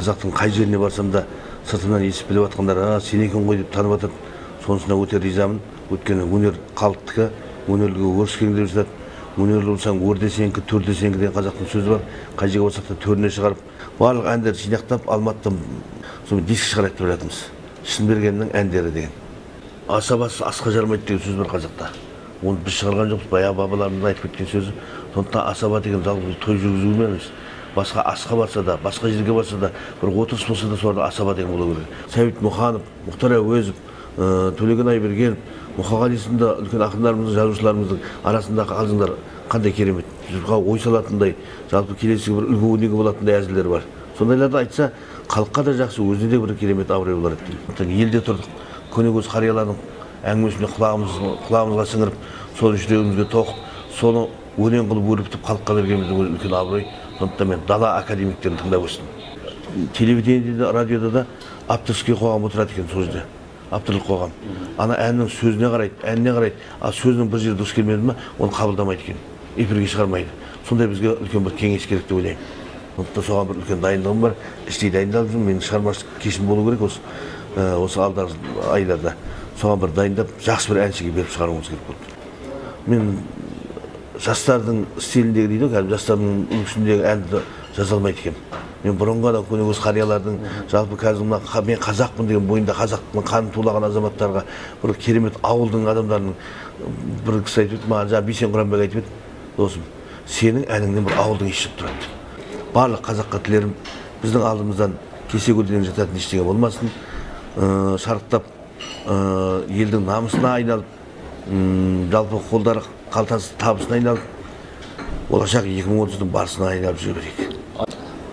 қазақтың қай жеріне барсам да сыртымнан естіп біліп жатқандар, сен екен ғой деп танып жатады. Сонысына өте ризамын. Өйткені өнер халықтікі, өнерлігі өріскең деп жатады. Өнерлі болсаң өрдесеңкі, төрдесеңкі деген қазақтың сөзі бар. Қай жерге барсақ та төріне шығарып, барлық әндерді жинақтап Алматыдан диск шығарайық деп жатырмыз. Шынбергеннің әндері деген. Асабасы асқа жармайды деген сөз бар қазақта. Оны біз шығарған жоқпыз, баяғы бабаларымыз айтып кеткен сөзі. Сондықтан асаба деген жалғыз той жүргізумен емес. Басқа асқа барса да, басқа жерге барса да, бір отырыс болса да соларда асаба деген болу керек. Сәбит Мұханов, Мұхтар Әуезов, Төлеген Айбергенов, Мұқағали сынды үлкен ақындарымыздың, жазушыларымыздың арасындағы қалжыңдар қандай керемет. Жұртқа ой салатындай, жалпы келесіге бір үлгі өнеге болатындай әзілдер бар. Сондайларды айтса, халыққа да жақсы, өзіне де бір керемет абырой болар еді. Елде тұрдық, көнекөз қариялардың әңгімесіне құлағымызға сіңіріп, соны жүрегімізге тоқып, соны өлең қылып өрбітіп халыққа бергеніміздің үлкен абырой. Сондықтан мен дала академиктерін тыңдап өстім. Телевидениеде, радиода да авторский қоғам отырады екен сол жерде. Авторлық қоғам. Ана әннің сөзіне қарайды, әніне қарайды, сөзінің бір жері дұрыс келмеді ме, оны қабылдамайды екен. Эфирге шығармайды. Сондай бізге үлкен бір кеңес керек деп ойлаймын. Сондықтан соған бір үлкен дайындығым бар. Іштей дайындалып жүрмін. Менің шығармашылық кешім болу керек осы алдағы айларда. Соған бір дайындап, жақсы бір әншіге беріп шығаруымыз керек болды. Мен жастардың стиліндегі дейді, кәдімгі жастардың үлгісіндегі әнді жаза алмайды екенмін. Мен бұрынғы да көнекөз қариялардың, жалпы қазір мен қазақпын деген бойында қазақтың қаны тулаған азаматтарға, бір керемет ауылдың адамдарының бір кісі айтып еді, маған жаңа Бейсен Құранбек айтып еді, досым, сенің әніңнен бір ауылдың иісі шығып тұрады. Барлық қазаққа тілерім, біздің алдымыздан кесе көлденең жататын ештеңе болмасын, шарықтап елдің намысына айналып, жалпы қолдары қалтасы табысына айналып, болашақ 2030-дың барысына айналып жүре берейік.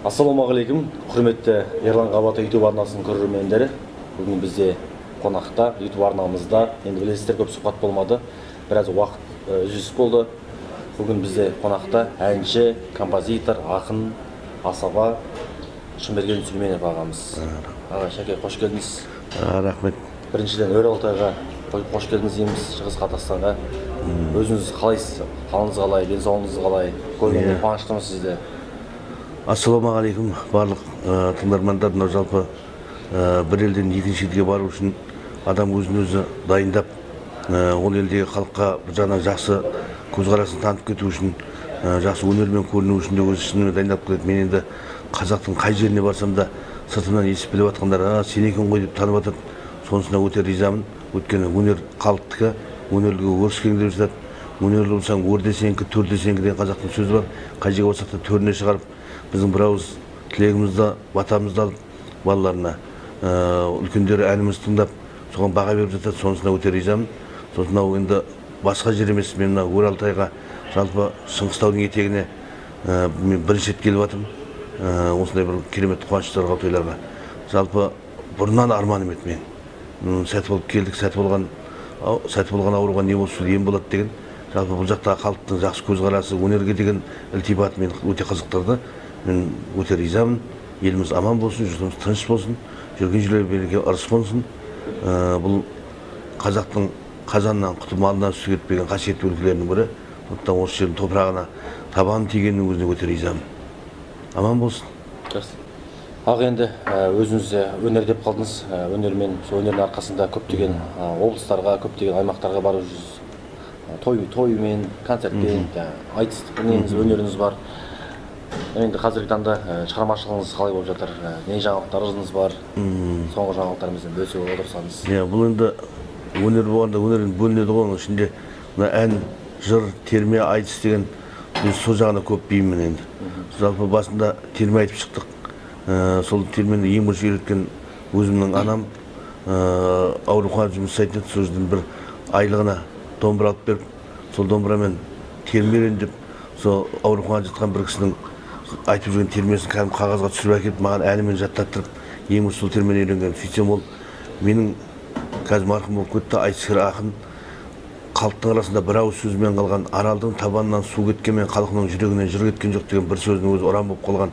Ассалаумағалейкум, құрметті Ерлан Қабаты YouTube арнасының көрермендері. Бүгін бізде қонақта, YouTube арнамызда, енді білесіздер, көп сұхбат болмады, біраз уақыт үзіліс болды. Бүгін бізде қонақта әнші, композитор, ақын, асаба Шынберген Сүлейменов ағамыз. Аға, Шәке, қош келдіңіз. Рахмет. Біріншіден Өр-Алтайға қош келдіңіз дейміз, Шығыс Қазақстанға. Өзіңіз қалайсыз? Қалыңыз қалай, денсаулығыңыз қалай? Көргенде қуаныштымыз сізде. Ассалаумағалейкум, барлық тыңдармандар. Мынау жалпы бір елден екінші елге бару үшін адам өзін өзі дайындап, ол елдегі халыққа жаңа жақсы көзқарасын танытып кету үшін, жақсы өнермен көріну үшін де өзі шынымен дайындап келеді. Мен енді қазақтың қай жеріне барсам да сыртымнан естіп біліп жатқандар, сен екен ғой деп танып жатады. Сонысына өте ризамын. Өйткені өнер халықтікі, өнерлігі өріскең деп жатады. Өнерлі болсаң өрдесеңкі, төрдесеңкі деген қазақтың сөзі бар. Қай жерге барсақ та төріне шығарып, біздің бір ауыз тілегімізді, батамызды алып, балаларына үлкендері әнімізді тыңдап, соған баға беріп жатады. Сонысына өте ризамын. Сосын енді басқа жер емес, мен Өр-Алтайға, жалпы Шыңғыстаудың етегіне мен бірінші рет келіп жатырмын. Осындай бір керемет қуаныштарға, тойларға. Жалпы бұрыннан арманым еді мен. Сәті болып келдік, сәті болған ауруға не болса ем болады деген. Жалпы бұл жақтағы халықтың жақсы көзқарасы, өнерге деген ілтипаты мені өте қызықтырды. Мен өте ризамын. Еліміз аман болсын, жұртымыз тыныш болсын, жүрген жерлерге ырыс болсын. Бұл қазақтың қазаннан құты малынан сүт кетпеген қасиетті өлкелерінің бірі. Сондықтан осы жердің топырағына табан тигеннің өзіне өте ризамын. Аман болсын. Ақ, енді өзіңіз өнер деп қалдыңыз. Өнермен, өнердің арқасында көптеген облыстарға, көптеген аймақтарға барып жүрсіз. Тоймен, концертпен, айтыстық өнеріңіз бар. Енді қазіргі таңда шығармашылығыңыз қалай болып жатыр? Не жаңалықтарыңыз бар? Соңғы жаңалықтарымыздан бөлісіп отырсаңыз. Бұл енді өнер болғанда өнерден бөлінеді ғой. Оның ішінде ән, жыр, терме, айтыс деген мен сол жағына көп бейіммін енді. Жалпы басында терме айтып шықтық. Сол термені ең бірінші үйреткен өзімнің анам аурухана жұмыс жасайтын еді. Сол жерден бір айлығына домбыра алып беріп, сол домбырамен терме үйрендіп, сол ауруханада жатқан бір кісінің айтып жүрген термесін кәдімгі қағазға түсіріп әкеліп, маған әнімен жаттаттырып, ең бірінші сол термені үйренген. Сөйтсем ол менің қазір марқұм болып кетті, айтыскер ақын, халықтың арасында бір ауыз сөзімен қалған, аралдың табанынан су кеткенмен халқының жүрегінен жыр кеткен жоқ деген бір сөзінің өзі ұран болып қалған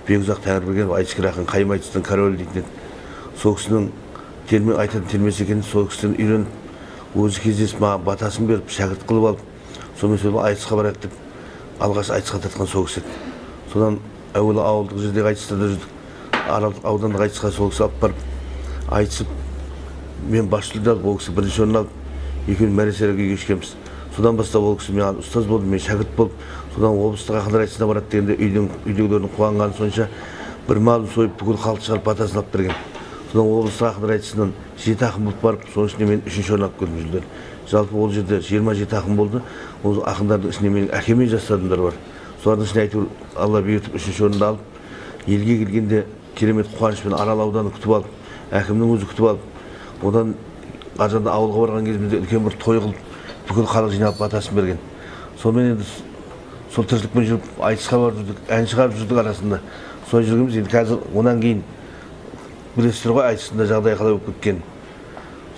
Бекзақ Тәңірберген айтыскер ақын, қайым айтыстың королі дейтін еді. Сол кісінің айтатын термесі екенін сол кісіден үйреніп, өзі кездесіп маған батасын беріп, шәкірт қылып алып, сонымен сөйлеп айтысқа барайық деп алғаш айтысқа тартқан сол кісі еді. Содан әуелі ауылдық жердегі айтыстарда жүрдік. Арал аудандық айтысқа сол кісі алып барып айтысып, мен басшылықты алып, ол кісі бірінші орын алып, екеуміз мәресіге кешкенбіз. Содан бастап ол кісі мен ұстаз болдым, мен шәкірт болып, содан облыстық ақындар айтысына барады дегенде үйдегілердің қуанғаны сонша бір малын сойып бүкіл халықты шығарып батасын алып берген. Содан облыстық ақындар айтысынан 7 ақын болып барып, соның ішінде мен 3-ші орын алып келдім жүлдені. Жалпы ол жерде 27 ақын болды. Ол ақындардың ішінде менің әкеме жас адамдар бар. Солардың ішінде әйтеуір Алла бұйыртып 3-ші орынды алып, елге келгенде керемет қуанышпен Арал ауданы күтіп алып, әкімнің өзі күтіп алып, одан аржанда ауылға барған кезімізде үлкен бір той қылып, бүкіл халық жиналып батасын берген. Сонымен енді сол тіршілікпен жүріп, айтысқа барып жүрдік, ән шығарып жүрдік арасында. Солай жүргенбіз, енді қазір онан кейін білесіздер ғой айтысында жағдай қалай болып кеткен.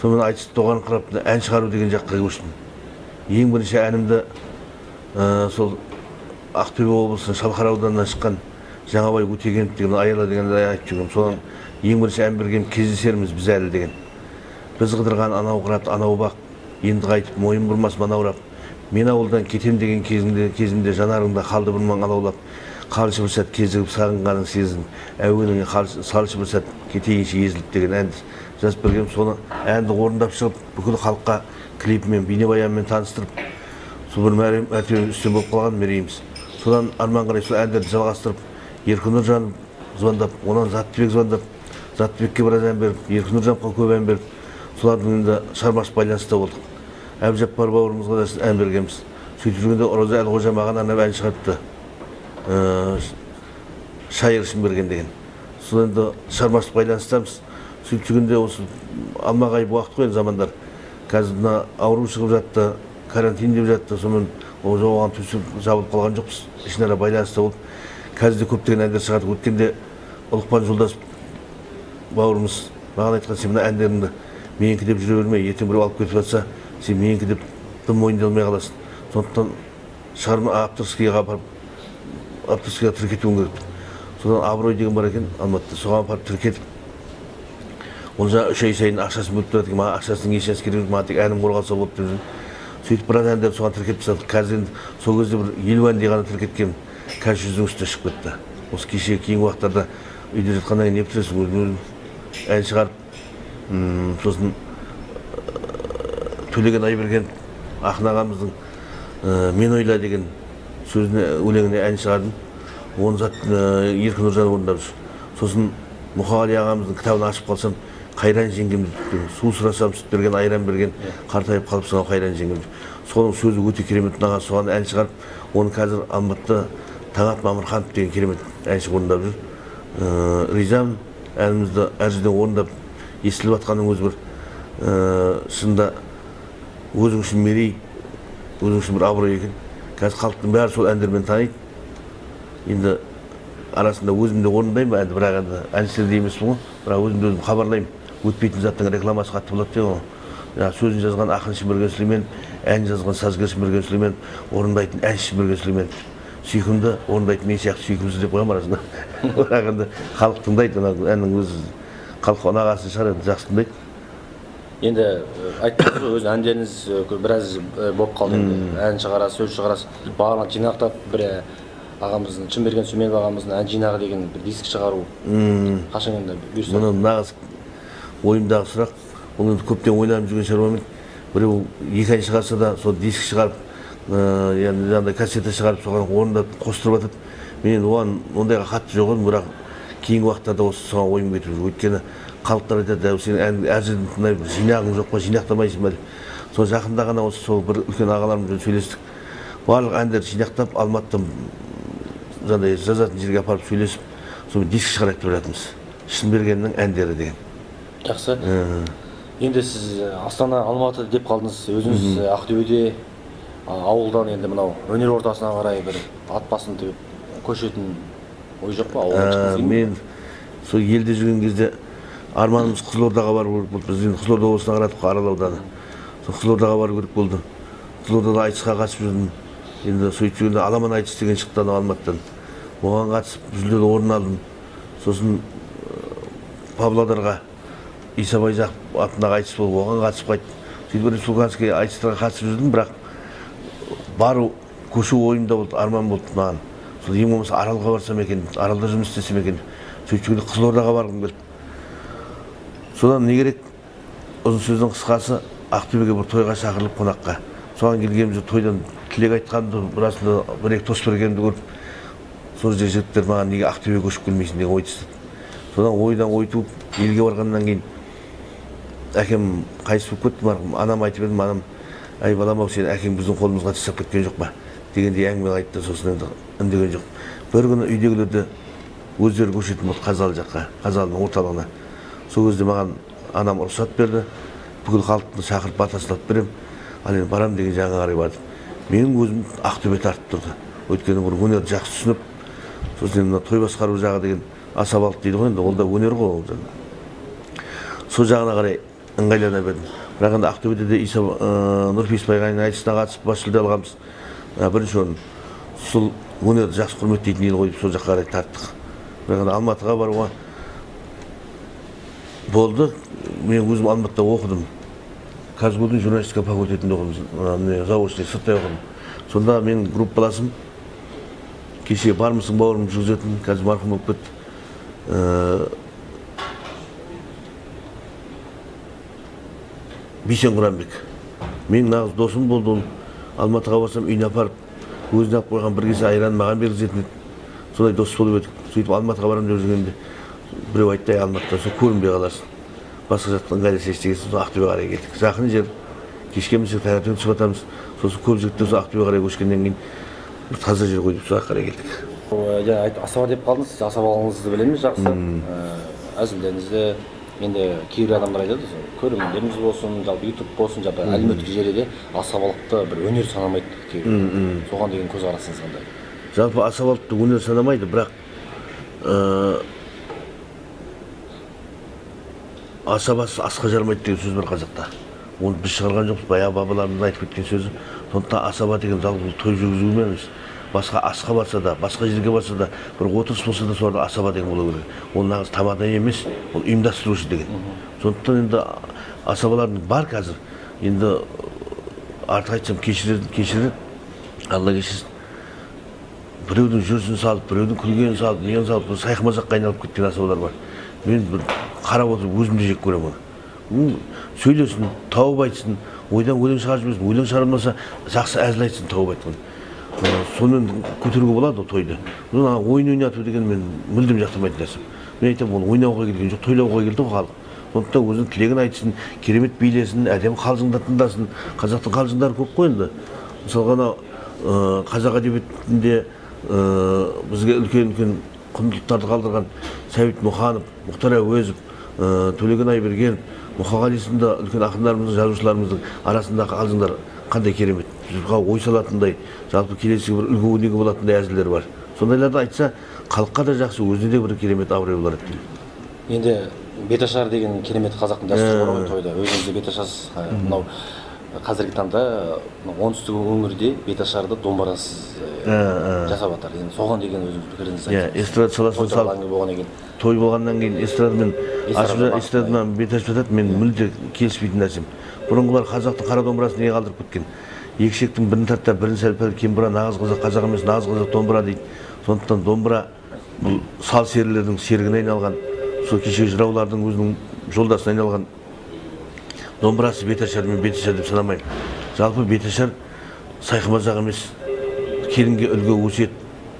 Сонымен айтысты тоған қырап, ән шығару деген жаққа көштім. Ең бірінші әнімді сол Ақтөбе облысының Шалқар ауданынан шыққан Жаңабай Өтегенов деген Аяла дегенді айтып жүргем. Содан ең бірінші ән берген кездесерміз біз әлі деген. Біз қыдырған анау қырат, анау бақ, енді қайтып мойын бұрмас манауырап. Мен ауылдан кетем деген кезімде жанарыңда қалды бір маң алаулап. Қалшы бір сәт кезігіп сағынғаның сезін, әуеніңе салшы бір сәт кетейінші езіліп деген әнді жазып бергенмін. Соны әнді орындап шығып, бүкіл халыққа клипімен, бейнебаянмен таныстырып, сол бір мәртебе үстем болып қалған мерейіміз. Содан арман қарай сол әндерді жалғастырып, Еркін Нұржан звондап, онан Заттыбек звондап, Заттыбекке біраз ән беріп, Еркін Нұржанға көп ән беріп, солардың енді шығармашылық байланыста болдық. Әбжаппар бауырымызға да ән бергенбіз. Сөйтіп жүргенде Ораза Әлқожа маған арнап ән шығарыпты. Шайыр үшін берген деген. Сол енді шығармашылық байланыстамыз. Сөйтіп жүргенде осы алмағайып уақыт қой замандар. Қазір мына ауру шығып жатты, карантин деп жатты. Сонымен оған түсіп жабылып қалған жоқпыз. Ішінара байланыста болып. Қазір де көптеген әндер шығады. Өткенде Ұлықпан Жолдас бауырымыз маған айтқан, сен мына әндеріңді менікі деп жүре бермей, ертең біреу алып кетіп жатса, сен менікі деп тым мойындалмай қаласың. Сондықтан шығарма авторскийға апарып, авторскийға тіркетуің керек. Содан Абырой деген бар екен Алматыда, соған апарып тіркетіп, ол жаңа 3 ай сайын ақшасын бөліп тұрады екен, маған ақшасының ешнәрсе керек, маған тек әнім қорғалса болды деп жүрдім. Сөйтіп біраз әндерді соған тіркетіп тастадық. Қазір енді сол кезде бір 50 әндей ғана тіркеткенмін. Қазір 100-дің үстіне шығып кетті. Осы кеше кейінгі уақыттарда үйде жатқаннан кейін не бітіресің, өзім ән шығарып, сосын Төлеген Айберген ақын ағамыздың Мен ойла деген сөзіне, өлеңіне ән шығардым. Оны Еркін Нұржан орындап жүр. Сосын Мұқағали ағамыздың кітабын ашып қалсам, Қайран жеңгем деп, су сұрасам сүт берген, айран берген, қартайып қалыпсың ау Қайран жеңгем. Соның сөзі өте керемет, маған соған ән шығарып, оны қазір Алматыда Таңат Мамырханов деген керемет әнші орындап жүр. Ризамын, әнімізді әр жерден орындап естіліп жатқанның өзі бір шынында өзің үшін мерей, өзің үшін бір абырой екен. Қазір халықтың бәрі сол әндермен таниды. Енді арасында өзім де орындаймын әнді, бірақ енді әншілер де емеспін ғой, бірақ өзімді өзім хабарлаймын. Өтпейтін заттың рекламасы қатты болады деп ғой. Сөзін жазған ақын Шымберген Сүлеймен, ән жазған сазгер Шымберген Сүлеймен, орындайтын әнші Шымберген Сүлеймен. Сүйкімді орындайтын мен сияқты сүйкімсіз деп қоямын арасында. Бірақ енді халық тыңдайды, әннің өзі халық ұнағасын шығар, жақсы тыңдайды. Енді айттыңыз ғой, өз әндеріңіз біраз болып қалды. Ән шығарасыз, сөз шығарасыз. Барлығын жинақтап, бір ағамыздың, Шымберген Сүлейменов ағамыздың ән жинағы деген бір диск шығару қашан енді бұйырса? Мұны нағыз ойымдағы сұрақ. Ол енді көптен ойланып жүрген шаруамен. Біреу 2 ән шығарса да, сол диск шығарып, жаңағыдай кассета шығарып, соған орындап қостырып жатады. Мен енді оған ондайға қатты жоқ едім, бірақ кейінгі уақыттарда осы соған ойым кетіп жүр. Өйткені халықтар айтады, сенің әр жерден тыңдап жинағың жоқ па, жинақтамайсың ба деп. Сол жақында ғана осы сол бір үлкен ағаларымызбен сөйлестік. Барлық әндерді жинақтап, Алматыдан жаңағыдай жазатын жерге апарып сөйлесіп, сонымен диск шығарайық деп жатырмыз. Шынбергеннің әндері деген. Жақсы. Енді сіз Астана, Алматы деп қалдыңыз. Өзіңіз Ақтөбеде ауылдан енді мынау өнер ортасына қарай бір ат басын тігіп көшетін ой жоқ па? Мен сол елде жүрген кезде арманымыз Қызылордаға бару керек болды. Біз енді Қызылорда облысына қарадық қой, Арал ауданы. Сол Қызылордаға бару керек болды. Қызылордада айтысқа қатысып жүрдім. Енді сөйтіп жүргенде Аламан айтыс деген шықты Алматыдан. Оған қатысып жүлделі орын алдым. Сосын Павлодарға Исабай Жақып атындағы айтыс болып, оған қатысып қайттым. Сөйтіп республиканский айтыстарға қатысып жүрдім, бірақ бару, көшу ойымда болды, арман болды маған. Сол ең болмаса Аралға барсам екен, Аралда жұмыс істесем екен. сөйтіп Қызылордаға барғым келді. Содан не керек? Ұзын сөздің қысқасы, Ақтөбеге бір тойға шақырылып қонаққа. Соған келгенімізде тойдан тілек айтқанды, бірасында бір-екі тос бергенімді көріп, сол жігіттер маған неге Ақтөбеге көшіп келмейсің деген ой тастады. Содан ойдан ой туып, елге барғаннан кейін әкем қайтыс болып кетті, марқұм. Анам айтып едім, анам, ай балам-ау, сен әкең біздің қолымызға тастап кеткен жоқ па? Дегенде әңгіме айтты, сосын енді үндеген жоқ. Бір күні үйдегілерді өздері көшетін болды Қазалы жаққа, Қазалының орталығына. Сол кезде маған анам рұқсат берді. Бүкіл халықты шақырып батасын алып берем. Ал енді барам деген жағына қарай бардым. Менің өзім Ақтөбе тартып тұрды. Өйткені бір өнерді жақсы түсініп, сосын мына той басқару жағы деген асабалық дейді ғой енді, ол да өнер ғой. Сол жағына қарай ыңғайлана бердім. Бірақ енді Ақтөбеде де Иса Нұрпейісбайға айтысына қатысып бас жүлде алғанбыз. Бірінші орын. Сол өнерді жақсы құрметтейтін ел қойып сол жаққа қарай тарттық. Бірақ енді Алматыға баруға болды. Мен өзім Алматыда оқыдым. Казгудың журналистика факультетінде оқыдым. Заочный сырттай оқыдым. Сонда менің группаласым кеше бармысың бауырым жүргізетін, қазір марқұм болып кетті. Бейсен Құранбек. Менің нағыз досым болды ол. Алматыға барсам үйіне апарып, өзіне алып қойған бір кесе айран маған бергізетін еді. Солай дос болып едік. Сөйтіп Алматыға барам деп жүргенде біреу айтты, Алматыда сол көрінбей қаларсың. Басқа жақтан ыңғайласа естегенсің, сол Ақтөбе қарай кеттік. Жақын жер. Кешке мінсек таңертең түсіп жатамыз. Сосын көп жігіттер сол Ақтөбе қарай көшкеннен кейін бір таза жер қойып сол қарай кеттік. Асаба деп қалдыңыз, сіз асабалығыңызды білеміз жақсы. Әзілдеріңізді енді кейбір адамдар айтады, көрермендеріміз болсын, жалпы YouTube болсын, жалпы әлеуметтік желіде асабалықты бір өнер санамайды кейбір. Соған деген көзқарасыңыз қандай? Жалпы асабалықты өнер санамайды, бірақ асабасыз асқа жармайды деген сөз бар қазақта. Оны біз шығарған жоқпыз, баяғы бабаларымыз айтып кеткен сөзі. Сондықтан асаба деген жалғыз той жүргізу емес. Басқа асқа барса да, басқа жерге барса да, бір отырыс болса да соларда асаба деген болу керек. Ол нағыз тамада емес, ол ұйымдастырушы деген. Сондықтан енді асабалардың бар қазір. Енді артық айтсам кешірер, Алла кешірсін. Біреудің жүрсін салып, біреудің күлгенін салып, неген салып, сайқымазаққа айналып кеткен асабалар бар. Мен бір қарап отырып өзімді жек көремін оны. Сөйлесін, тауып айтсын, ойдан өлең шығарып жіберсін, өлең шығармаса жақсы әзіл айтсын, тауып айтсын. Сонымен көтеруге болады о тойды. Ойын ойнату деген мен мүлдем жақтырмайтын нәрсем. Мен айтамын, ол ойнауға келген жоқ, тойлауға келді ғой халық. Сондықтан өзінің тілегін айтсын, керемет билесін, әдемі қалжыңдар тыңдасын. Қазақтың қалжыңдары көп қой енді. Мысалға қазақ әдебиетінде бізге үлкен құндылықтарды қалдырған Сәбит Мұқанов, Мұхтар Әуезов, Төлеген Айберген, Мұқағали сынды үлкен ақындарымыздың, жазушыларымыздың арасындағы қалжыңдар қандай керемет. Бізге ой салатындай, жалпы келесі бір үлгі өнеге болатындай әзілдер бар. Сондайларды айтса, халыққа да жақсы, өзіне де бір керемет абырой болар еді. Енді беташар деген керемет қазақтың дәстүрі бар ғой тойда. Өзіңіз де беташарсыз. Мынау қазіргі таңда оңтүстік өңірде беташарды домбырасыз жасап жатыр. Енді соған деген өзіңіз пікіріңізді айтыңыз. Эстрада саласының салып той болғаннан кейін эстрадамен бет ашып жатады, мен мүлде келіспейтін нәрсем. Бұрынғылар қазақтың қара домбырасын неге қалдырып кеткен? Екі ішектің бірін тартта, бірін сәл-пәл кембіра, нағыз қазақ, қазақ емес, нағыз қазақ домбыра дейді. Сондықтан домбыра бұл сал серілердің серігіне айналған, сол кеше жыраулардың өзінің жолдасына айналған домбырасы беташар, мен беташар деп санамаймын. Жалпы беташар сайқымазақ емес, келінге үлгі өсиет,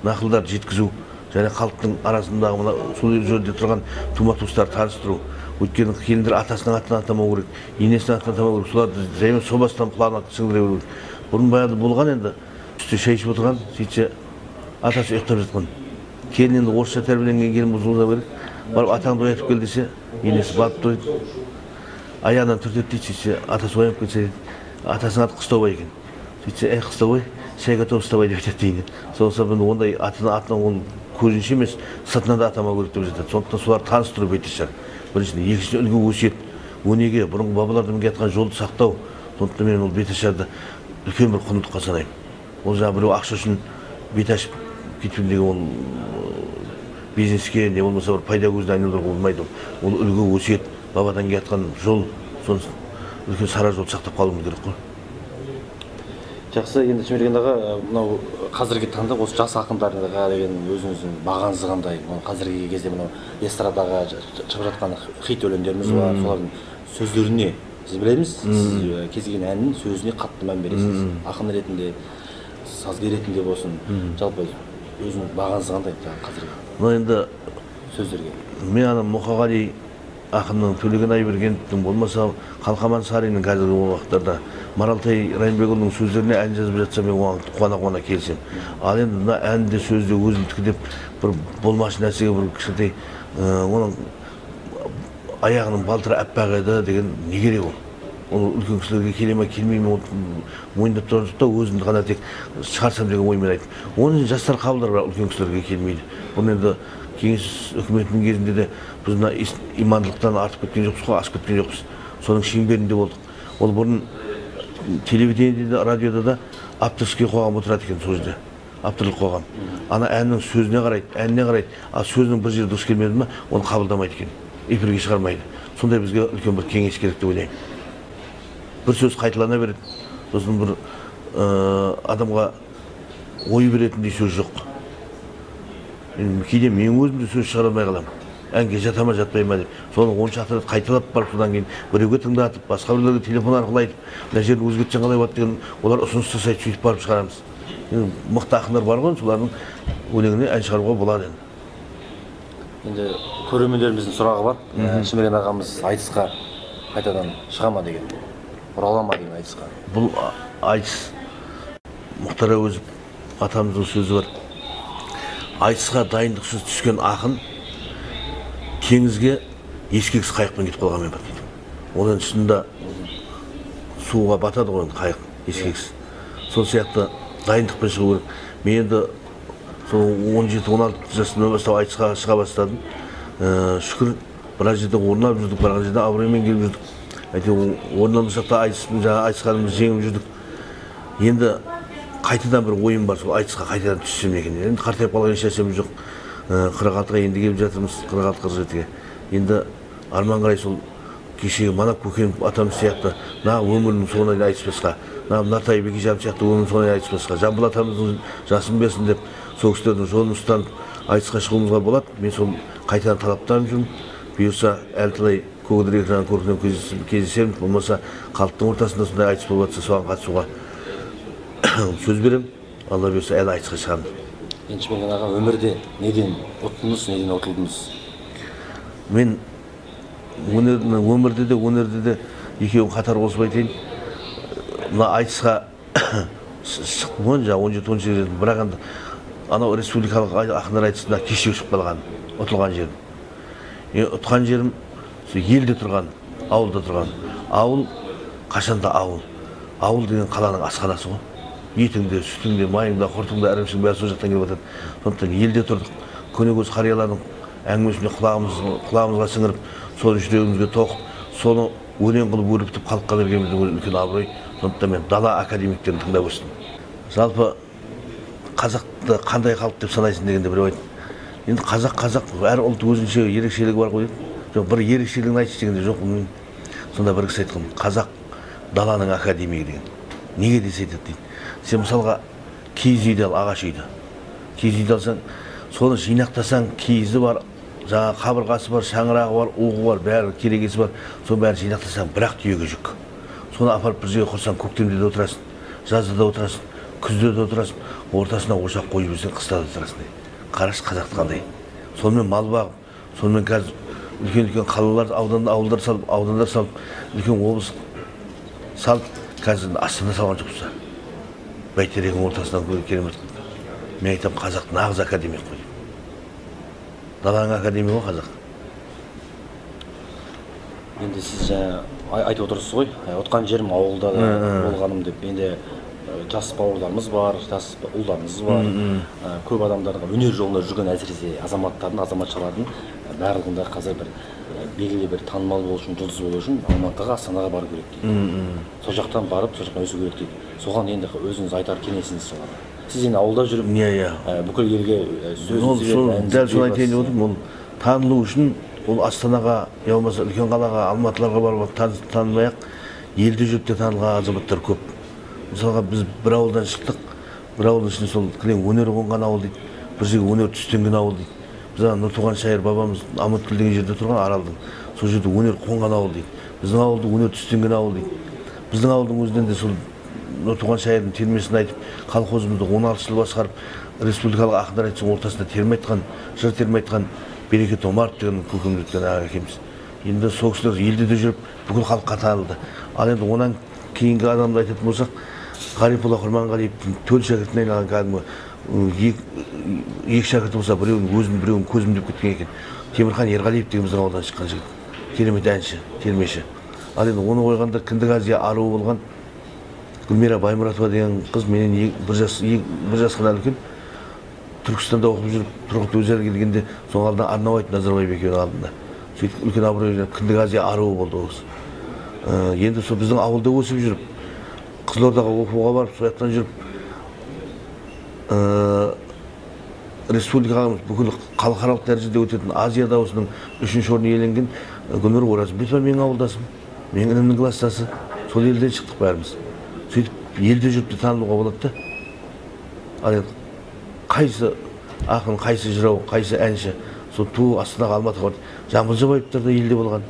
нақылдар жеткізу, және халықтың арасындағы сол жерде тұрған тума-туыстарды таныстыру. Өйткені келіндер атасының атын атамау керек, енесінің атын атамау керек, соларды жаймен собастан құлағына сіңдіре беру керек. Бұрын баяғыда болған енді, үсте шай ішіп отырған, сөйтсе атасы ұйықтап жатқан. Келін енді орысша тәрбиеленген келін болса керек, барып атаңды оятып кел десе, енесі барып тұрады. Аяғынан түртеді дейді, сөйтсе атасы оянып келсе, атасының аты Қыстаубай екен. Сөйтсе, Қыстаубай, шай готов Қыстаубай деп айтады дейді. Сол себебі ондай атынан ол көзінше емес, сыртынан да атамау керек деп жатады. Сондықтан солар таныстыру беташар. Біріншіден, екіншіден үлгі өсиет, өнеге, бұрынғы бабалардың бізге айтқан жолды сақтау. Сондықтан мен ол беташарды үлкен бір құндылыққа санаймын. Ол жаңағы біреу ақша үшін бет ашып кетпеймін деген ол бизнеске не болмаса бір пайда көзіне айналдыруға болмайды. Ол үлгі өсиет, бабадан келе жатқан жол, соны үлкен сара жол сақтап қалуымыз керек қой. Жақсы, енді Чемерген аға, мынау қазіргі таңда осы жас ақындарға деген өзіңіздің бағаңыз қандай? Қазіргі кезде мынау эстрадаға шығып жатқан хит өлеңдеріміз бар, солардың сөздеріне сіз білеміз, сіз кез келген әннің сөзіне қатты мән бересіз. Ақын ретінде, сазгер ретінде болсын, жалпы өзіңіз бағаңыз қандай қазіргі? Мына енді сөздерге. Мен ана Мұқағали ақынның, Төлеген Айбергеновтің, болмаса Қалқаман Сариннің қазіргі уақыттарда Маралтай Райымбекұлының сөздеріне ән жазып жатса, мен оған қуана-қуана келсем. Ал енді мына әнде сөзде өзімдікі деп бір болмашы нәрсеге бір кішкентай оның аяғының балтыры аппақ еді деген не керек ол? Ол үлкен кісілерге келе ме келмей ме мойындап тұрған жоқ та, өзімді ғана тек шығарсам деген оймен айттым. Оны жастар қабылдар, бірақ үлкен кісілерге келмейді. Бұл енді кеңес үкіметінің кезінде де біз мына имандылықтан артып кеткен жоқпыз қой, асып кеткен жоқпыз. Соның шеңберінде болдық. Ол бұрын телевидениеде, радиода да авторский қоғам отырады екен сол жерде. Авторлық қоғам. Ана әннің сөзіне қарайды, әніне қарайды. А сөзінің бір жерде дұрыс келмеді ме, оны қабылдамайды екен. Эфирге шығармайды. Сондай бізге үлкен бір кеңес керек деп ойлаймын. Бір сөз қайталана береді. Сосын бір адамға ой беретіндей сөз жоқ. Кейде мен өзім де сөз шығара алмай қаламын. Әнге жата ма жатпай ма деп. Соны 10 шақты қайталап барып, содан кейін біреуге тыңдатып, басқа біреулерге телефон арқылы айтып, мына жерді өзгертсең қалай болады деген, олар ұсыныс жасайды, сөйтіп барып шығарамыз. Мықты ақындар бар ғой, солардың өлеңіне ән шығаруға болады енді. Енді көрермендеріміздің сұрағы бар. Чемерген ағамыз айтысқа қайтадан шыға ма деген, орала ма деген айтысқа. Бұл айтыс Мұхтар Әуезов атамыздың сөзі бар. Айтысқа дайындықсыз түскен ақын теңізге ескексіз қайықпен кетіп қалғанмен бар дейді. Оның шынында суға батады ғой қайық ескексіз. Сол сияқты дайындықпен шығу керек. Мен енді сол 17-16 жасымнан бастап айтысқа шыға бастадым. Шүкір, біраз жерде орын алып жүрдік, біраз жерде абыроймен келіп жүрдік. Әйтеуір орын алмасақ та айтысқанымызды жеңіп жүрдік. Енді қайтадан бір ойым бар, сол айтысқа қайтадан түссем екен. Енді қартайып қалған ешнәрсеміз жоқ. 46-ға енді келіп жатырмыз, 46-47-ге. Енді арман қарай сол кешегі Манап Көкенов атамыз сияқты, на өмірінің соңына дейін айтыспасқа, на Нартай Бекежанов сияқты өмірінің соңына дейін айтыспасқа, Жамбыл атамыздың жасын берсін деп, сол кісілердің жолын ұстанып айтысқа шығуымызға болады. Мен сол қайтадан талаптанып жүрмін. Бұйырса әлі талай көгілдір экранның көркінен кездесемін, болмаса халықтың ортасында сондай айтыс болып жатса, соған қатысуға сөз беремін. Алла бұйырса әлі айтысқа шығамын. Чемерген аға, өмірде неден ұттыңыз, неден ұтылдыңыз? Мен өмірде де, өнерде де екеуін қатар қосып айтайын. Мына айтысқа шықтым ғой, 17-18 жерден, бірақ енді анау республикалық ақындар айтысында кешеу шығып қалған, ұтылған жерім. Ұтқан жерім елде тұрған, ауылда тұрған. Ауыл қашанда ауыл. Ауыл деген қаланың асханасы ғой. Етіңде, сүтіңде, майыңда, құртыңда, әрімшің бәрі сол жақтан келіп жатады. Сондықтан елде тұрдық. Көнекөз қариялардың әңгімесіне құлағымызға сіңіріп, соны жүрегімізге тоқып, соны өлең қылып өрбітіп халыққа бергеніміздің үлкен абырой. Сондықтан мен дала академиктерін тыңдап өстім. Жалпы қазақты қандай халық деп санайсың дегенде біреу айтты. Енді қазақ, әр ұлт өзінше ерекшелігі бар ғой дейді. Жоқ, бір ерекшелігін айтшы дегенде жоқ. Сонда бір кісі айтқан, қазақ даланың академигі деген. Неге десе айтады дейді. Сен мысалға киіз үйді ал, ағаш үйді. Киіз үйді алсаң, соны жинақтасаң, киізі бар, жаңа қабырғасы бар, шаңырағы бар, уғы бар, бәрі керегесі бар. Соны бәрі жинақтасаң, бірақ түйеге жүк. Соны апарып бір жерге құрсаң, көктемде де отырасың, жазда да отырасың, күзде де отырасың, ортасына ошақ қойып жүрсең, қыста да отырасың. Қарашы қазақты қандай. Сонымен мал бағып, сонымен қазір үлкен қалалар, ауылдар салып, үлкен облыс салып, қазір Астана салған жоқпыз. Бәйтеректің ортасынан керемет қылды. Мен айтам, қазақ нағыз академик қой. Даланың академигі ғой қазақ. Енді сіз айтып отырсыз ғой, отқан жерім ауылда да болғаным деп. Енді жас бауырларымыз бар, жас ұлдарымыз бар. Көп адамдарға өнер жолында жүрген әсіресе азаматтардың, азаматшалардың барлығында қазір бір белгілі бір танымал болу үшін, жұлдыз болу үшін Алматыға, Астанаға бару керек дейді. Сол жақтан барып, сол жақтан өсу керек дейді. Соған енді өзіңіз айтар кеңесіңіз солар. Сіз енді ауылда жүріп, бүкіл елге сөз дәл соны айтайын деп отырмын. Ол танылу үшін ол Астанаға, я болмаса үлкен қалаға, Алматыларға барып танылмай-ақ, елде жүріп те танылған азаматтар көп. мысалға біз бір ауылдан шықтық, бір ауылдың ішінде сол кілең өнер қонған ауыл дейді, бір жерге өнер түстенген ауыл дейді. Біз Нұртуған шайыр бабамыз Аманкөл деген жерде тұрған Аралдың, сол жерде өнер қонған ауыл дейді. Біздің ауылда өнер түстенген ауыл дейді. Біздің ауылдың өзінен де сол Нұртуған шайырдың термесін айтып, колхозымызды 16 жыл басқарып, республикалық ақындар айтсаң ортасында терме айтқан, жыр терме айтқан Берекет Омаров деген көкеміз өткен аға әкеміз. Енді сол кісілер елде де жүріп, бүкіл халыққа танылды. Ал енді онан кейінгі адамды айтатын болсақ, Ғарифолла Құрманғалиевтің төл шәкіртіне айналған кәдімгі екі шәкірті болса, біреуін өзім, біреуін көзім деп кеткен екен. Темірхан Ерғалиев деген біздің ауылдан шыққан жігіт. Керемет әнші, термеші. Ал енді оны қойғанда Кіндік Азия аруы болған Гүлмира Баймұратова деген қыз менен бір жасқа үлкен. Түркістанда оқып жүріп, Тұрғыт Өзері келгенде соның алдында Арнабай Назарбаев екеуінің алдында. Сөйтіп үлкен абырой Кіндік Азия аруы болды ол кісі. Енді сол біздің ауылда өсіп жүріп, Қызылордаға оқуға барып, сояқтан жүріп, республикамыз бүкіл халықаралық дәрежеде өтетін Азия дауысының 3-ші орын иеленген Гүлнұр Оразымбетова менің ауылдасым, менің інімнің кластасы. Сол елден шықтық бәріміз. Сөйтіп елде жүріп те танылуға болады да. Ал енді қайсы ақын, қайсы жырау, қайсы әнші, сол ту Астанаға, Алматыға барды. Жамбыл Жабаевтар да елде болған.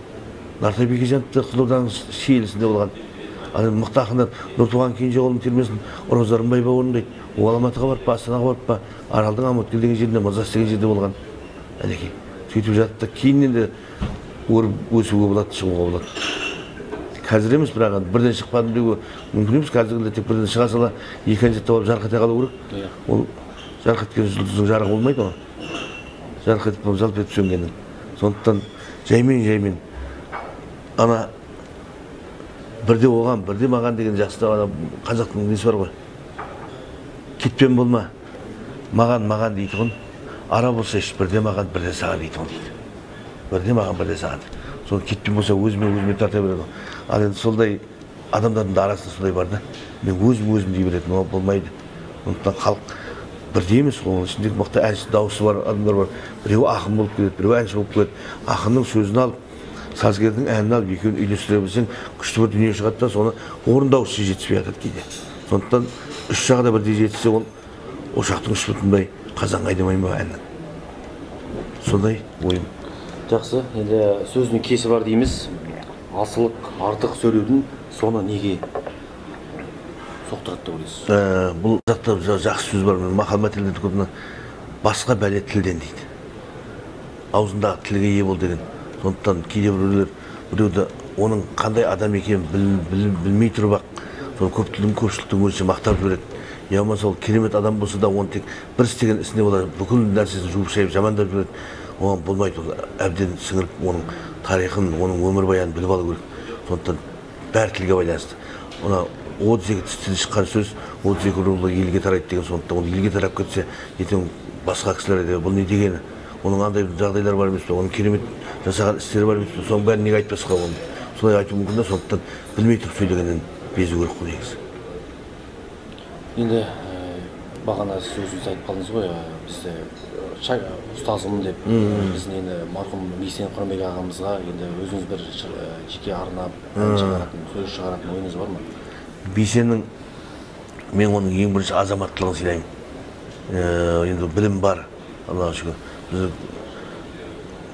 Нартай Бекежанов та Қызылорданың шиелісінде болған. Ал енді мықты ақындар Нұртуған Кенжеғұлының термесін Роза Рымбаева орындайды. Ол Алматыға барып па, Астанаға барып па, Аралдың Аманкөл деген жерінде, Мырзас деген жерде болған. Әнекей. Сөйтіп жатты. Кейіннен де өсуге болады, шығуға болады. Қазір емес, бірақ бірден шықпадым деуге мүмкін емес. Қазіргінде тек бірден шыға сала екінші тауып жарқ ете қалу керек. Ол жарқ еткен жұлдыздың жарығы болмайды ғой. Жарқ етіп жалп етіп сөнгеннің. Сондықтан жаймен ана бірде оған, бірде маған деген жақсы ана қазақтың несі бар ғой. Кетпен болма, маған дейді ғой. Ара болса еш, бірде маған, бірде саған дейді ғой дейді. Бірде маған, бірде саған. Сол кетпен болса өзіме тарта береді. Ал енді солдай адамдардың да арасында солай бар да. Мен өзім дей беретін, ол болмайды. Сондықтан халық бірде емес, оның ішіндегі мықты әнші дауысы бар адамдар бар. Біреу ақын болып келеді, біреу әнші болып келеді. Ақынның сөзін алып, сазгердің әнін алып, екеуін үйлестіре білсең, күшті бір дүние шығады да, соны орындаушы жетіспей жатады кейде. Сондықтан үш жағы да бірдей жетсе, ол ошақтың үш бүтінбай қазан қайдамай ма әннің. Сондай ойым. Жақсы, енді сөзінің кесі бар дейміз. Асылық, артық сөйлеудің соны неге соқтырады деп ойлайсыз? Бұл жақта жақсы сөз бар. Мақал-мәтелдерде көбіне басқа бәле тілден дейді. Аузындағы тілге ие бол деген. Сондықтан кейде біреуді оның қандай адам екенін білмей тұрып ақ, сол көпшіліктің өзінше мақтап жібереді. Я болмаса ол керемет адам болса да, оны тек бір істеген ісіне олар бүкіл нәрсесін жуып шайып жамандап жібереді. Оған болмайды, ол әбден сіңіріп, оның тарихын, оның өмірбаянын біліп алу керек. Сондықтан бәрі тілге байланысты. Ona 32 тістен шыққан сөз 32 рубль елге тарайды деген. Сондықтан ол елге тарап кетсе, ертең басқа кісілер айтады, бұл не дегені? Оның андай жағдайлар бар емес пе? Оның керемет жасаған істері бар емес пе? Соның бәрін неге айтпасқа оны? Солай айту мүмкін да, сондықтан білмей тұрып сөйлегеннен безу керек қой негізі. Енді бағана сіз өзіңіз айтып қалдыңыз ғой, бізде ұстазым деп, біздің енді марқұм Бейсен Құрманбек ағамызға енді өзіңіз бір жеке арнап, сөз шығаратын ойыңыз бар ма? Бейсеннің, мен оның ең бірінші азаматтылығын сыйлаймын. Енді білім бар, Аллаға шүкір. Біз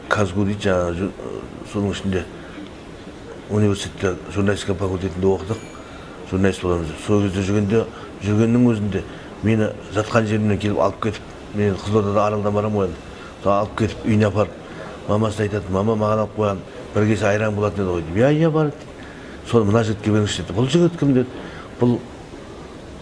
Казгу дейді, жаңағы соның ішінде университетте журналистика факультетінде оқыдық, журналист боламыз. Сол кезде жүргеннің өзінде мені жатқан жерімнен келіп алып кетіп, мен Қызылордада Аралдан барам ғой, алып кетіп үйіне апарып, мамасына айтады, мама маған алып қойған бір кесе айран болатын еді ғой деп. Иә бар. Соны мына жігітке беріңізші деді. Бұл жігіт кім деді? Бұл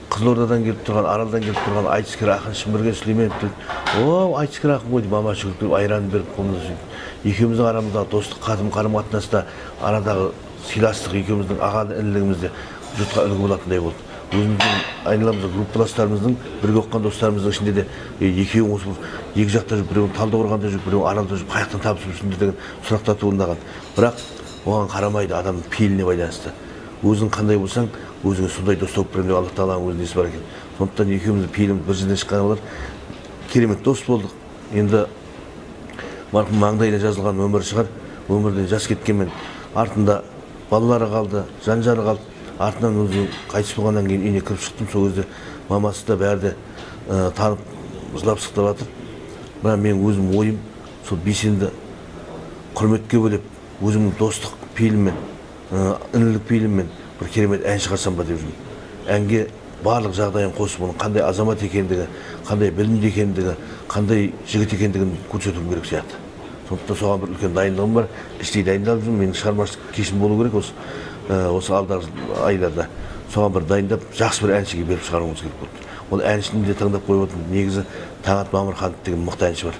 Қызылордадан келіп тұрған, Аралдан келіп тұрған айтыскер ақын Шымберген Сүлейменов деді. О, айтыскер ақын ғой деп мама жүгіріп айранын беріп қолына сөйтіп. Екеуміздің арамыздағы достық, қарым-қатынаста, арадағы сыйластық, екеуміздің ағалы інілігімізде жұртқа үлгі болатындай болды. Өзіміздің айналамызда группаластарымыздың, бірге оқыған достарымыздың ішінде де екеуің осы екі жақта жүріп, біреуін Талдықорғанда жүріп, біреуін Аралда жүріп, қаяқтан табысып жүрсіңдер деген сұрақтар туындаған. Бірақ оған қарамайды, адамның пейіліне байланысты. Өзің қандай болсаң, өзіңе сондай дос тауып беремін деп Алла Тағаланың өзі несі бар екен. Сондықтан екеуміздің пейіліміз бір жерден шыққан олар керемет дос болдық. Енді марқұм маңдайына жазылған өмір шығар, өмірден жас кеткенмен артында балалары қалды, жан-жары қалды. артынан өзі қайтыс болғаннан кейін үйіне кіріп шықтым. Сол кезде мамасы да бәрі де танып жылап сықтап жатыр. Бірақ мен өзім ойым сол Бейсенді құрметке бөлеп, өзімнің достық пейіліммен, інілік пейіліммен бір керемет ән шығарсам ба деп жүрмін. Әнге барлық жағдайын қосып, оның қандай азамат екендігі, қандай білімді екендігі, қандай жігіт екендігін көрсетуім керек сияқты. Сондықтан соған бір үлкен дайындығым бар. Іштей дайындалып жүрмін. Менің шығармашылық кешім болу керек осы алдағы айларда. Соған бір дайындап, жақсы бір әншіге беріп шығаруымыз керек болды. Ол әншіні де таңдап қойып отырмын. Негізі Таңат Мамырханов деген мықты әнші бар.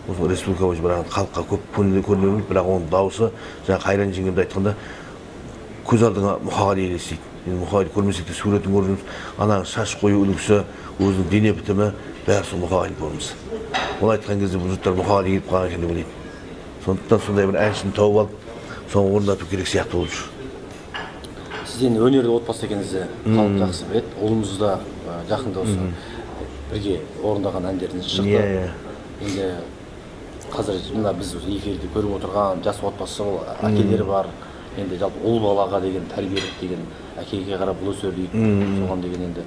Осы республика бойынша бірақ халыққа көп көрінбейді, бірақ оның дауысы жаңа Қайран жеңгемді айтқанда көз алдыңа Мұқағали елестейді. Енді Мұқағали көрмесек те суретін көріп жүрміз. Ананың шаш қою үлгісі, өзінің дене бітімі бәрі сол Мұқағали көрінісі. Ол айтқан кезде бұл жұрттар Мұқағали келіп қалған екен деп ойлайды. Сондықтан сондай бір әншіні тауып алып, соны орындату керек сияқты болып жүр. Сіз енді өнерді отбасы екеніңізді халық жақсы біледі. Ұлыңыз да жақында осы бірге орындаған әндеріңіз шықты. Енді қазір мына біз эфирде көріп отырған жас отбасы әкелері бар. Енді жалпы ұл балаға деген тәрбиелік деген әкеге қарап ұлы сөйлейік. Соған деген енді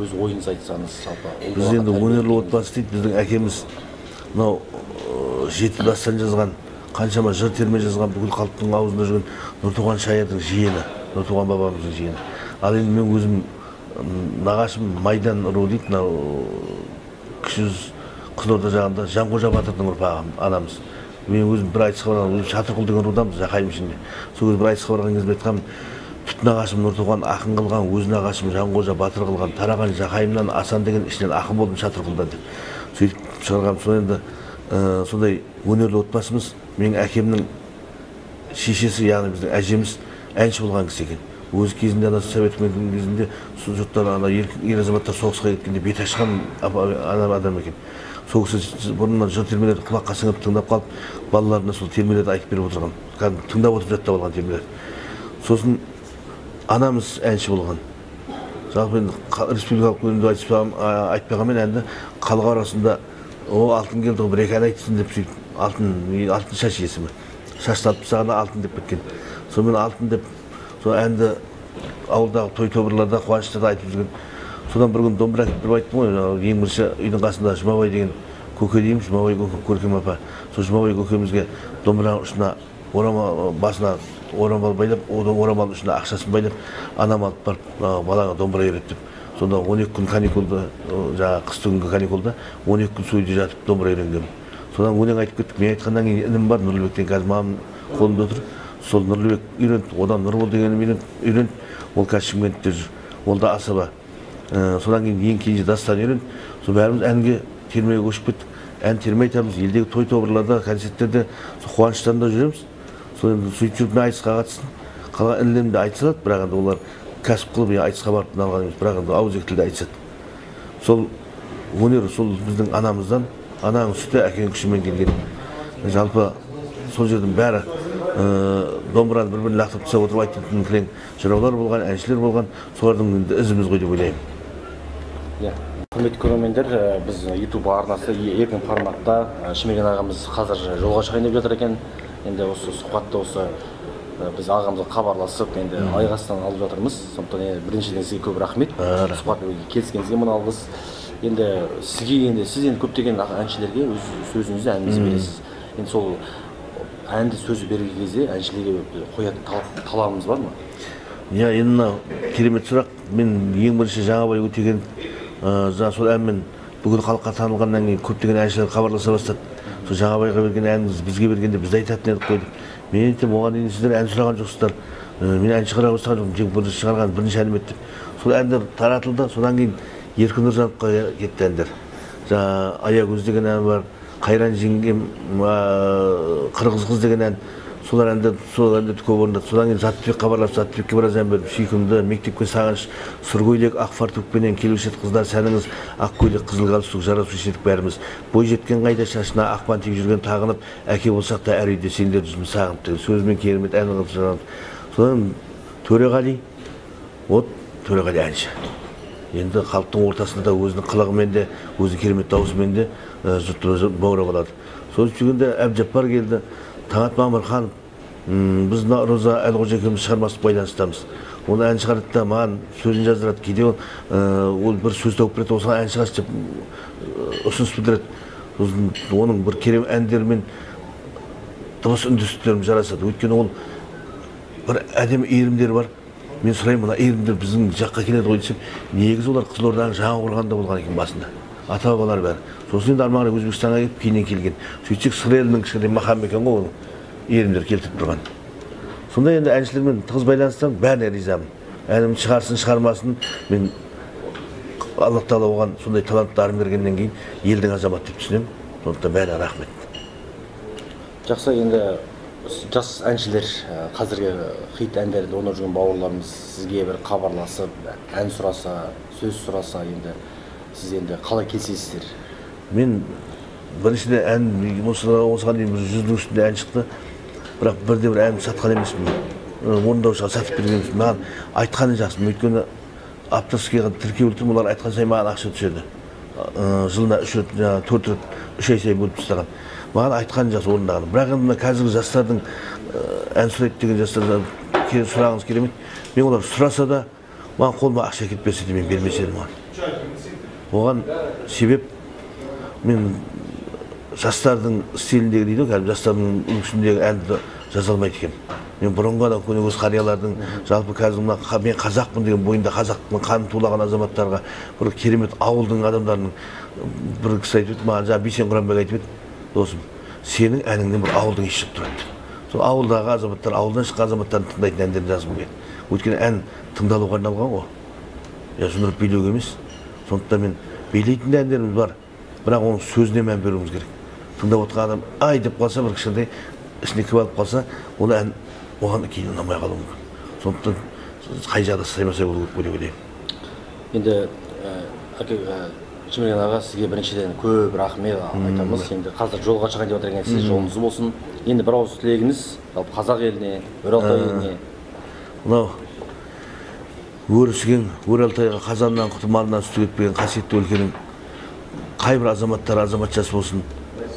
өз ойыңыз айтсаңыз жалпы. Біз енді өнерлі отбасы дейді. Біздің әкеміз мынау жеті дастан жазған, қаншама жыр терме жазған, бүкіл халықтың аузында жүрген Нұртуған шаярдың жиені, Нұртуған бабамыздың жиені. Ал енді мен өзім нағашым Майдан руы дейді, мынау кіші жүз Қызылорда жағында Жанқожа батырдың ұрпағы анамыз. Мен өзім бір айтысқа барған, өзім Шатырқұл деген рудамыз, Жақайым ішінде. Сол кезде бір айтысқа барған кезде айтқанмын, түтін ағашым Нұртуған ақын қылған, өзін ағашым Жанқожа батыр қылған, тараған Жақайымнан Асан деген ішінен ақын болдым Шатырқұлдан деп. Сөйтіп шығарғам. Сол енді сондай өнерлі отбасымыз. Менің әкемнің шешесі, яғни біздің әжеміз әнші болған кісі екен. Өз кезінде совет үкіметінің кезінде жұрттар ер азаматтар соғысқа кеткенде бет ашқан адам екен. Сол кісі бұрыннан жыр термелерді құлаққа сіңіп тыңдап қалып, балаларына сол термелерді айтып беріп отырған. Кәдімгі тыңдап отырып жаттап алған термелер. Сосын анамыз әнші болған. Жалпы енді республикалық өнерді айтпағанмен әнді халық арасында алтын келді, бір екі ән айтсын деп сөйтіп, алтын шаш есімі. Шашты алып тастағанда алтын деп кеткен. Сонымен алтын деп сол әнді ауылдағы той тобырларда қуаныштарда айтып жүрген. Содан бір күн домбыра әкеліп беріп айттым ғой, ең бірінші үйдің қасында Жұмабай деген көке дейміз, Жұмабай көке Көркем апа. Сол Жұмабай көкемізге домбыраның ұшына басына орамал байлап, орамалдың ұшына ақшасын байлап, анам алып барып балаға домбыра үйреттіп. Сонда 12 күн каникулда, жаңағы қыс түнгі каникулда 12 күн сол үйде жатып домбыра үйренгенмін. Содан өлең айтып кеттік. Мен айтқаннан кейін інім бар, Нұрлыбектен, қазір мамам қолымда отыр. Сол Нұрлыбек үйренді, одан Нұрбол дегенім үйренді. Ол қазір Шымкентте жүр. Ол да асаба. Содан кейін ең кейінгі дастан үйренді. Сол бәріміз әнге термеге көшіп кеттік. Ән терме айтамыз, елдегі той тобырларда, концерттерде қуаныштарында жүреміз. Сол енді сөйтіп жүріп мен айтысқа қатыстым. Қалған інілерім де айтыса алады, бірақ енді олар кәсіп қылып айтысқа барып алған емес, бірақ енді ауызекі тілде айтысады. Сол өнер сол біздің анамыздан, ананың сүті әкенің күшімен келген. Жалпы сол жердің бәрі домбыраны бір-бірін лақтырып тастап отырып айтатын кілең жыраулар болған, әншілер болған, солардың ізіміз ғой деп ойлаймын. Құрметті көрермендер, біз YouTube арнасы еркін форматта Шемелген ағамыз қазір жолға шығайын деп жатыр екен. Енді осы сұхбатта осы біз ағамызға хабарласып, енді айғастан алып жатырмыз. Сондықтан біріншіден сізге көп рахмет. Сұхбат келіскеніңізге мың алғыс. Енді сізге сіз көптеген әншілерге өз сөзіңізді әніңізді бересіз. Енді сол әнді сөзі берген кезде әншілерге қоятын талабыңыз бар ма? Енді мынау керемет сұрақ. Мен ең бірінші Жаңабай Өтеген сол әнмен бүкіл халыққа танылғаннан кейін көптеген әншілер хабарласа бастады. Сол Жаңабайға берген әніңіз бізге бергенде біз айтатын едік қой деп. Мен айтам, оған дейін сіздер ән сұраған жоқсыздар. Мен ән шығара бастаған жоқпын, тек бірінші шығарған бірінші әнім еді деп. Сол әндер таратылды. Содан кейін Еркін Нұржановқа кетті әндер. Аягөз деген ән бар, Қайран жеңгем, Қырғыз қыз деген ән. Сол әндерді көп орындады. Содан кейін Заттыбек хабарлап, Заттыбекке біраз ән беріп, сүйкімді, мектепке сағыныш, сұргөйлек, ақ фартукпенен келуші еді қыздар сәніңіз, ақ көйлек, қызыл галстук, жарасушы едік бәріміз. Бой жеткен қайда шашына ақпан тек жүрген тағынып, әке болсақ та әр үйде сендер жүзіміз сағынып деген сөзімен керемет ән қылып шығарып. Содан Төреғали, Төреғали әнші. Енді халықтың ортасында да өзінің қылығымен де, өзінің керемет даусымен де жұртты баурап алады. Сол жүргенде Әбжаппар келді. Таңат Мамырханов, біз Роза Әлғожа екеуміз шығармашылық байланыстамыз. ол ән шығарады да маған сөзін жаздырады, кейде ол бір сөз тауып береді, осыған ән шығаршы деп ұсыныс білдіреді. Сосын оның бір керемет әндерімен дыбыс үндестіктерім жарасады. Өйткені ол бір әдемі иірімдері бар. Мен сұраймын, мына иірімдер біздің жаққа келеді ғой десем, негізі олар Қызылорданың Жаңақорғанда болған екен басында. Ата-бабалар бәрі. Сосын енді ары қарай Өзбекстанға келіп кейіннен келген. Сөйтсек сыр елінің кішкентай мақамы екен ғой оның иірімдер келтіріп тұрған. Сонда енді әншілермен тығыз байланыстан бәріне ризамын. Әнім шығарсын, шығармасын, мен Алла Тағала оған сондай талантты арын бергеннен кейін елдің азаматы деп түсінемін. Сондықтан бәріне рахмет. Жақсы, енді жас әншілер қазіргі хит әндерді ойнап жүрген бауырларымыз сізге бір хабарласып, ән сұраса, сөз сұраса, енді сіз енді қалай келісесіздер? Мен біріншіден ән осыған дейін 100-дің үстінде ән шықты, бірақ бірде-бір ән сатқан емеспін. Орындаушыға сатып берген емеспін. Маған айтқаны жақсы, өйткені Авторскийға тіркеулі тұрмын, олар айтқан сайын маған ақша түседі. Жылына 4 рет 3 ай сайын бөліп тастаған. Маған айтқан жақсы орындаған. Бірақ енді қазіргі жастардың ән сұрайды деген жастардан сұрағыңыз керемет. Мен олар сұраса да, маған қолыма ақша әкеліп берсе де мен бермес едім оған. Оған себеп мен жастардың стиліндегі дейді, жастардың үлгісіндегі әнді жаза алмайды екенмін. Мен бұрынғы адам көнегөз қариялардың, жалпы қазір мен қазақпын деген бойында қазақтың қаны тулаған азаматтарға, бір керемет ауылдың адамдарының бір кісі айтып еді, маған жаңа Бейсен Құранбек айтып еді, досым, сенің әніңнен бір ауылдың иісі шығып тұрады. Сол ауылдағы азаматтар, ауылдан шыққан азаматтардың тыңдайтын әндерін жазғым келді. Өйткені ән тыңдалуға арналған ғой. Жындырып билеуге емес. Сондықтан мен билейтін әндеріміз бар, бірақ оның сөзіне мән беруіміз керек. Тыңдап отырған адам ай деп қалса, бір кішкентай ішіне кіріп алып қалса, ол ән оған кейін ұнамай қалуы мүмкін. Сондықтан қай жағда саймасай болу керек деп ойлаймын. Енді Шымерген аға, сізге біріншіден көп рахмет айтамыз. Енді қазір жолға шығайын деп отырған сіз жолыңыз болсын. Енді бір ауыз тілегіңіз қазақ еліне, Оралтай еліне. Мынау өрісіген Оралтайға қазаннан құты малынан сүті кетпеген қасиетті өлкенің қайбір азаматтар азаматшасы болсын,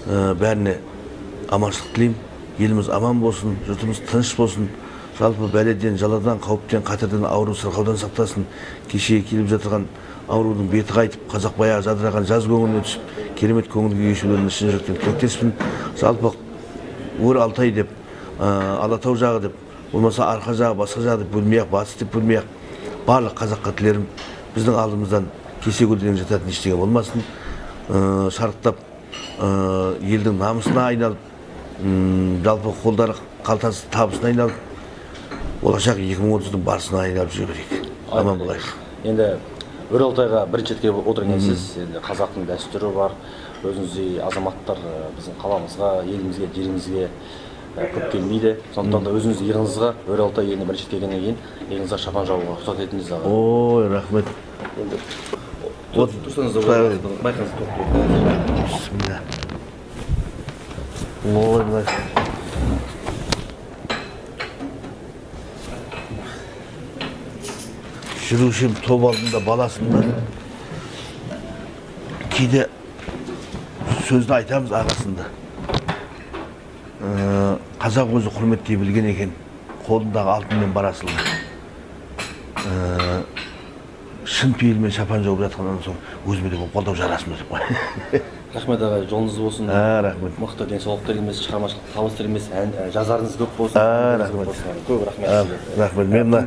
бәріне аманшылық тілеймін. Еліміз аман болсын, жұртымыз тыныш болсын. Жалпы бәледен, жаладан, қауіптен, қатерден, ауру сырқаудан сақтасын. Кеше келіп жатырған аурудың беті қайтып, қазақ баяғы жадыраған жаз көңіліне түсіп, керемет көңілге кешулерін шын жүректен тілектеспін. Жалпы Оралтай деп, Алатау жағы деп, болмаса арқа жағы, басқа жағы деп бөлмей-ақ, батыс деп бөлмей-ақ, барлық қазаққа тілерім біздің алдымыздан кесе көлденең жататын ештеңе болмасын. Шарықтап елдің намысына айналып, жалпы қолдары қалтасы табысына айналып, болашақ 2030-дың барысына айналып жүре берейік. Аман болайық. Енді Оралтайға бірінші рет келіп отырған сіз, енді қазақтың дәстүрі бар, өзіңіздей азаматтар біздің қаламызға, елімізге, жерімізге көп келмейді. Сондықтан да өзіңіздің иығыңызға Оралтай еліне бірінші рет келгеннен кейін иығыңызға шапан жабуға рұқсат етіңіз аға. Ой, рахмет. Енді тұрсаңыз да байқаңыз тоқтайды. Бисмилля. Ой, былай. Жүрушем топ алдында баласында кейде сөзді айтамыз арасында. Қазақ өзі құрметтей білген екен, қолындағы алтынмен барасылды. Шын пейілмен шапан жауып жатқаннан соң өзіме де қолдау жарасым деп қой. Рахмет аға, жолыңыз болсын. Рахмет. Мықты денсаулық тілейміз, шығармашылық табыс тілейміз, жазарыңыз көп болсын. Рахмет. Көп рахмет. Рахмет. Мен мына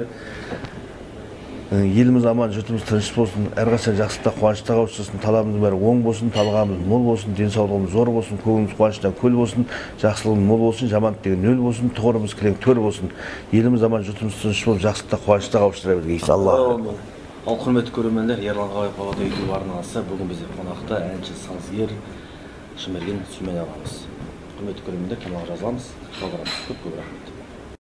еліміз аман, жұртымыз тыныш болсын, әрқашан жақсылықта, қуанышта қауышсын, талабымыз бәрі оң болсын, талғамымыз мол болсын, денсаулығымыз зор болсын, көңіліміз қуаныштан көл болсын, жақсылығымыз мол болсын, жамандық деген нөл болсын, тұғырымыз кілең төр болсын. Еліміз аман, жұртымыз тыныш болып, жақсылықта, қуанышта қауыштыра берейік. Алла. Ал құрметті көрермендер, Ерлан Ғабаев Оралтай YouTube арнасы бүгін бізде қонақта әнші сазгер Шымерген Сүймен ағамыз. Құрметті көрермендер, каналға жазыламыз, жалғарамыз. Көп рахмет.